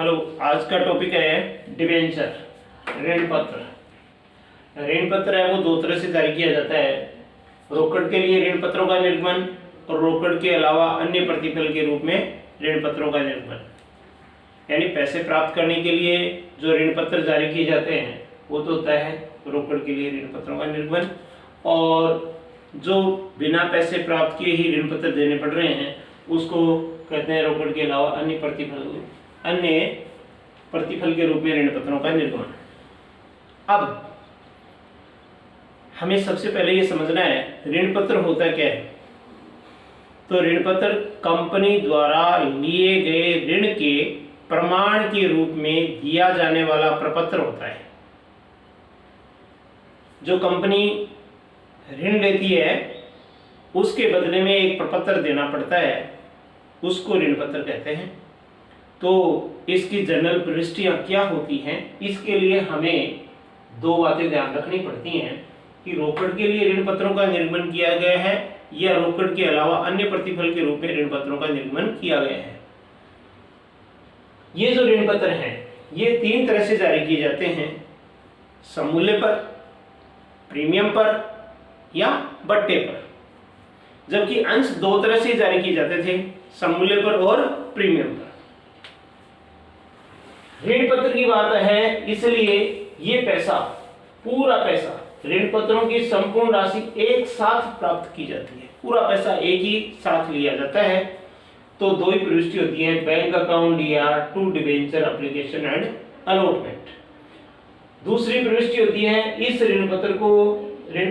Hello, आज का topic है डिबेंचर, ऋण पत्र। ऋण पत्र है वो दो तरह से जारी किया जाता है। रोकड़ के लिए ऋण पत्रों का निर्गमन और रोकड़ के अलावा अन्य प्रतिफल के रूप में ऋण पत्रों का निर्गमन। यानी पैसे प्राप्त करने के लिए जो ऋण पत्र जारी किए जाते हैं वो तो होता है रोकड़ के लिए ऋण पत्रों का निर्गमन, और जो बिना पैसे प्राप्त किए ही ऋण पत्र देने पड़ रहे हैं उसको कहते हैं रोकड़ के अलावा अन्य प्रतिफल के रूप में ऋण पत्रों का निर्गमन। अब हमें सबसे पहले ये समझना है ऋण पत्र होता क्या है। तो ऋण पत्र कंपनी द्वारा लिए गए ऋण के प्रमाण के रूप में दिया जाने वाला प्रपत्र होता है। जो कंपनी ऋण लेती है उसके बदले में एक प्रपत्र देना पड़ता है, उसको ऋण पत्र कहते हैं। तो इसकी जनरल प्रविष्टियां क्या होती हैं, इसके लिए हमें दो बातें ध्यान रखनी पड़ती हैं कि रोकड़ के लिए ऋण पत्रों का निर्गमन किया गया है या रोकड़ के अलावा अन्य प्रतिफल के रूप में ऋण पत्रों का निर्गमन किया गया है। ये जो ऋण पत्र हैं ये तीन तरह से जारी किए जाते हैं: सममूल्य पर, प्रीमियम पर या बट्टे पर। जबकि अंश दो तरह से जारी किए जाते थे, सममूल्य पर और प्रीमियम पर। ऋण पत्र की बात है इसलिए ये पैसा, पूरा पैसा, ऋण पत्रों की संपूर्ण राशि एक साथ प्राप्त की जाती है। पूरा पैसा एक ही साथ लिया जाता है। तो दो ही प्रविष्टि होती है, बैंक अकाउंट या to debenture application and allotment. दूसरी प्रविष्टि होती है इस ऋण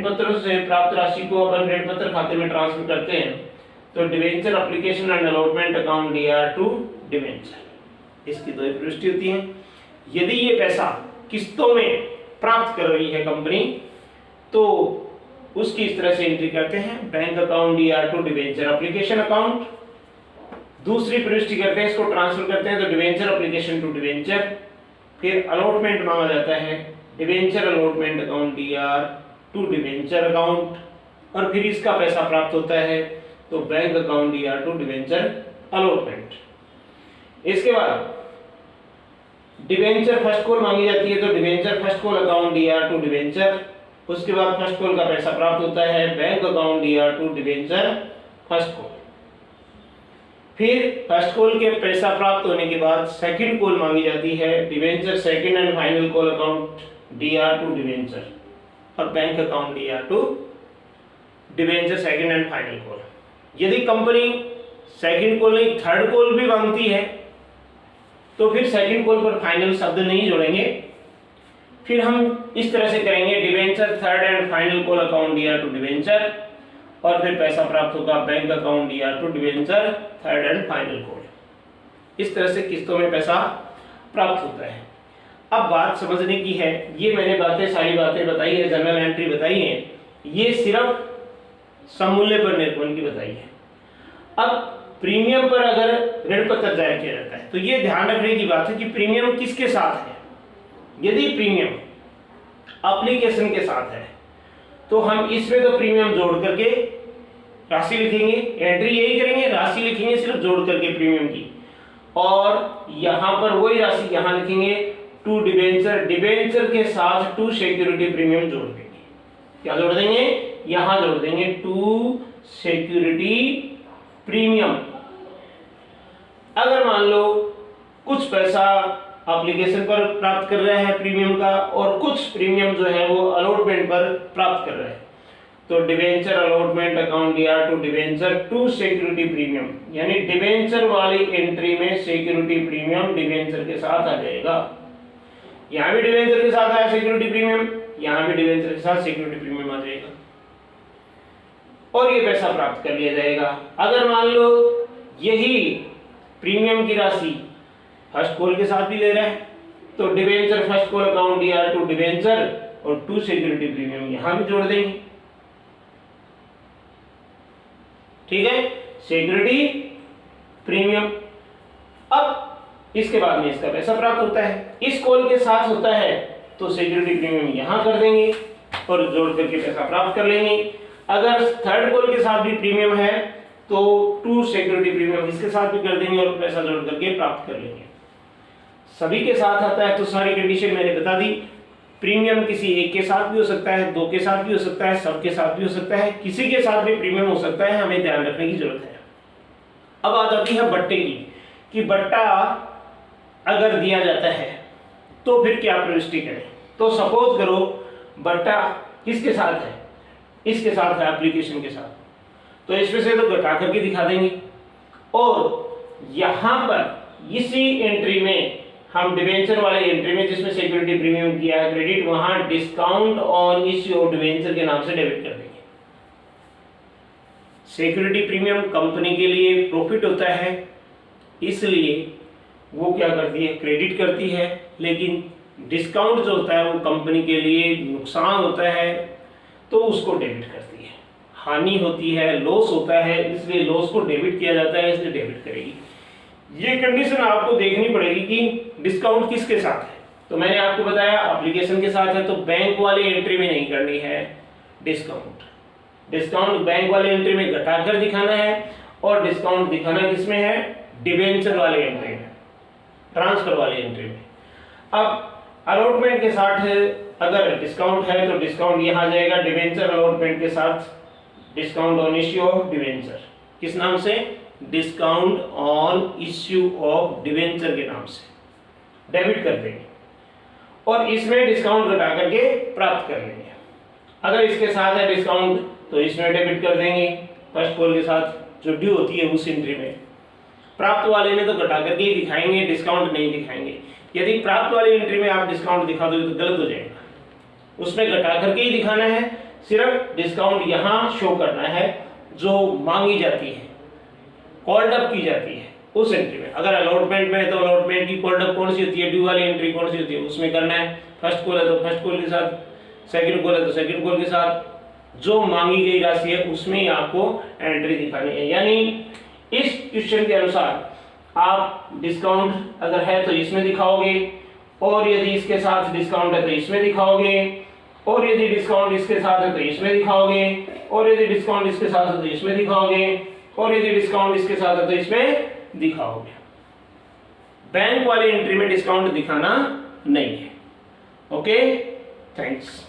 पत्रों से प्राप्त राशि को अपन ऋण पत्र खाते में ट्रांसफर करते हैं। तो debenture application and allotment account या टू डिबेंचर, इसकी दो प्रविष्टि होती है। यदि ये पैसा किस्तों में प्राप्त कर रही है कंपनी तो उसकी इस तरह से एंट्री करते हैं, बैंक अकाउंट या टू डिबेंचर एप्लीकेशन अकाउंट। दूसरी प्रविष्टि करते हैं, इसको ट्रांसफर करते हैं तो डिबेंचर एप्लीकेशन टू डिबेंचर। फिर अलॉटमेंट मांगा जाता है, डिबेंचर अलॉटमेंट अकाउंट या टू डिबेंचर अकाउंट। और फिर इसका पैसा प्राप्त होता है तो बैंक अकाउंट या टू डिबेंचर अलॉटमेंट। इसके बाद डिबेंचर फर्स्ट कॉल मांगी जाती है तो डिबेंचर फर्स्ट कॉल अकाउंट या टू डिबेंचर। उसके बाद फर्स्ट कॉल का पैसा प्राप्त होता है बैंक अकाउंट या टू डिबेंचर फर्स्ट कॉल। फिर फर्स्ट कॉल के पैसा प्राप्त होने के बाद सेकंड कॉल मांगी जाती है, debenture second and final call account DR to debenture और bank account DR to debenture second and final call. यदि कंपनी सेकंड कॉल नहीं थर्ड कॉल भी मांगती है तो फिर सेकंड कॉल पर फाइनल शब्द नहीं जोड़ेंगे। फिर हम इस तरह से करेंगे, debenture third and final call account DR to debenture और फिर पैसा प्राप्त होगा bank account DR to debenture third and final call. इस तरह से किस्तों में पैसा प्राप्त होता है। अब बात समझने की है, ये मैंने सारी बातें बताई है, जनरल एंट्री बताई है, ये सिर्फ सममूल्य पर निर्गमन की बताई है। अब प्रीमियम पर अगर ऋण पत्र जारी किया जाता है तो ये ध्यान रखने की बात है कि प्रीमियम किसके साथ है। यदि प्रीमियम एप्लीकेशन के साथ है तो हम इसमें तो प्रीमियम जोड़ करके राशि लिखेंगे, एंट्री यही करेंगे, राशि लिखेंगे सिर्फ जोड़ करके प्रीमियम की, और यहां पर वही राशि यहां लिखेंगे टू डिबेंचर, डिबेंचर के साथ टू सिक्योरिटी प्रीमियम जोड़ देंगे। क्या जोड़ देंगे? यहां जोड़ देंगे टू सिक्योरिटी प्रीमियम। अगर मान लो कुछ पैसा एप्लीकेशन पर प्राप्त कर रहा है प्रीमियम का और कुछ प्रीमियम जो है वो अलॉटमेंट पर प्राप्त कर रहा है तो डिबेंचर अलॉटमेंट अकाउंट या to debenture to security premium, यानी डिबेंचर वाली एंट्री में सिक्योरिटी प्रीमियम डिबेंचर के साथ आ जाएगा। यहां भी डिबेंचर के साथ आया सिक्योरिटी प्रीमियम, यहां भी डिबेंचर के साथ सिक्योरिटी प्रीमियम आ जाएगा और ये पैसा प्राप्त कर लिया जाएगा। अगर मान लो यही प्रीमियम की राशि फर्स्ट कॉल के साथ भी ले रहा है तो डिबेंचर फर्स्ट कॉल अकाउंट या टू डिबेंचर और टू सिक्योरिटी प्रीमियम यहां भी जोड़ देंगे। ठीक है, सिक्योरिटी प्रीमियम। अब इसके बाद में इसका पैसा प्राप्त होता है, इस कॉल के साथ होता है तो सिक्योरिटी प्रीमियम यहां कर देंगे और जोड़ करके पैसा प्राप्त कर लेंगे। अगर थर्ड कॉल के साथ भी प्रीमियम है तो टू सिक्योरिटी प्रीमियम इसके साथ भी कर देंगे और पैसा जोड़ करके प्राप्त कर लेंगे। सभी के साथ आता है तो सारी कंडीशन मैंने बता दी। प्रीमियम किसी एक के साथ भी हो सकता है, दो के साथ भी हो सकता है, सबके साथ भी हो सकता है, किसी के साथ भी प्रीमियम हो सकता है, हमें ध्यान रखने की जरूरत है। अब आ जाती है बट्टे की, कि बट्टा अगर दिया जाता है तो फिर क्या प्रविष्टि करें। तो सपोज करो बट्टा किसके साथ है, इसके साथ है, एप्लीकेशन के साथ, तो इसमें से तो घटा करके दिखा देंगे, और यहां पर इसी एंट्री में हम डिवेंचर वाले एंट्री में जिसमें सिक्योरिटी प्रीमियम किया है क्रेडिट, वहां discount on issue of debenture के नाम से डेबिट कर देंगे। सिक्योरिटी प्रीमियम कंपनी के लिए प्रॉफिट होता है, इसलिए वो क्या करती है, क्रेडिट करती है, लेकिन डिस्काउंट जो होता है वो कंपनी के लिए नुकसान होता है तो उसको डेबिट करती है। हानि होती है, लॉस होता है, इसलिए लॉस को डेबिट किया जाता है, इसलिए डेबिट करेगी। ये कंडीशन आपको देखनी पड़ेगी कि डिस्काउंट किसके साथ है। तो मैंने आपको बताया एप्लीकेशन के साथ है, तो बैंक वाले एंट्री में नहीं करनी है डिस्काउंट। डिस्काउंट बैंक वाले एंट्री में घटाकर दिखाना है, और डिस्काउंट दिखाना किसमें है, डिवेंचर वाले एंट्री में, ट्रांसफर वाले एंट्री में। अब अलॉटमेंट के साथ अगर डिस्काउंट है तो डिस्काउंट यहां आ जाएगा डिवेंचर अलॉटमेंट के साथ, discount on issue of debenture, किस नाम से, discount on issue of debenture के नाम से डेबिट कर देंगे, और इसमें डिस्काउंट घटा करके प्राप्त कर लेंगे। अगर इसके साथ है डिस्काउंट तो इसमें डेबिट कर देंगे फर्स्ट कॉल के साथ जो ड्यू होती है उस एंट्री में। प्राप्त वाले में तो घटा करके ही दिखाएंगे, डिस्काउंट नहीं दिखाएंगे। यदि प्राप्त वाली एंट्री में आप डिस्काउंट दिखा दोगे तो गलत हो जाएगा, उसमें घटा करके ही दिखाना है, सिर्फ डिस्काउंट यहां शो करना है जो मांगी जाती है, कॉल्ड अप की जाती है उस एंट्री में। अगर अलॉटमेंट में है तो अलॉटमेंट की कॉल्ड अप कौन सी होती है, ड्यू वाली एंट्री कौन सी होती है, उसमें करना है। फर्स्ट कॉल है तो फर्स्ट कॉल के साथ, सेकंड कॉल है तो सेकंड कॉल के साथ, जो मांगी गई राशि है उसमें आपको एंट्री दिखानी है। यानी इस क्वेश्चन के अनुसार आप डिस्काउंट अगर है तो इसमें दिखाओगे, और यदि इसके साथ डिस्काउंट है तो इसमें दिखाओगे, और यदि डिस्काउंट इसके साथ है तो इसमें दिखाओगे, और यदि डिस्काउंट इसके साथ है तो इसमें दिखाओगे, और यदि डिस्काउंट इसके साथ है तो इसमें दिखाओगे। बैंक वाले एंट्री में डिस्काउंट दिखाना नहीं है। Okay, thanks.